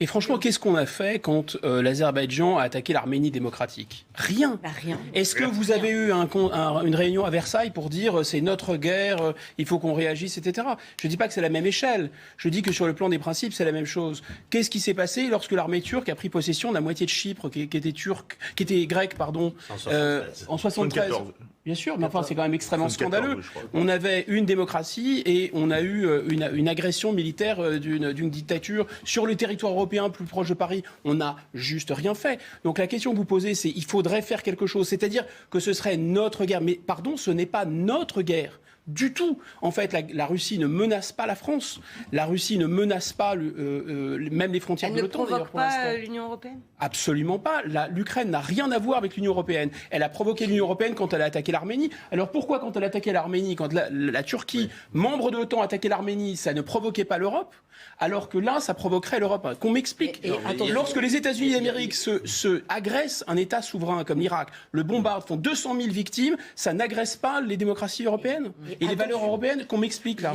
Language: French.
Et franchement, qu'est-ce qu'on a fait quand l'Azerbaïdjan a attaqué l'Arménie démocratique ? Rien. Rien. Est-ce que vous avez eu une réunion à Versailles pour dire c'est notre guerre, il faut qu'on réagisse, etc. Je ne dis pas que c'est la même échelle. Je dis que sur le plan des principes, c'est la même chose. Qu'est-ce qui s'est passé lorsque l'armée turque a pris possession de la moitié de Chypre, qui était grecque, pardon, en 73 ? Bien sûr, mais enfin, c'est quand même extrêmement scandaleux. On avait une démocratie et on a eu une agression militaire d'une dictature sur le territoire européen plus proche de Paris. On n'a juste rien fait. Donc la question que vous posez, c'est il faudrait faire quelque chose. C'est-à-dire que ce serait notre guerre. Mais pardon, ce n'est pas notre guerre. Du tout. En fait, la Russie ne menace pas la France. La Russie ne menace pas même les frontières de l'OTAN. Elle ne provoque pas l'Union européenne ? Absolument pas. L'Ukraine n'a rien à voir avec l'Union européenne. Elle a provoqué l'Union européenne quand elle a attaqué l'Arménie. Alors pourquoi quand elle a attaqué l'Arménie, quand la Turquie, membre de l'OTAN, a attaqué l'Arménie, ça ne provoquait pas l'Europe ? Alors que là, ça provoquerait l'Europe. Qu'on m'explique. Lorsque les États-Unis d'Amérique se agressent un État souverain comme l'Irak, le bombardent, font 200 000 victimes, ça n'agresse pas les démocraties européennes et les valeurs européennes. Qu'on m'explique là.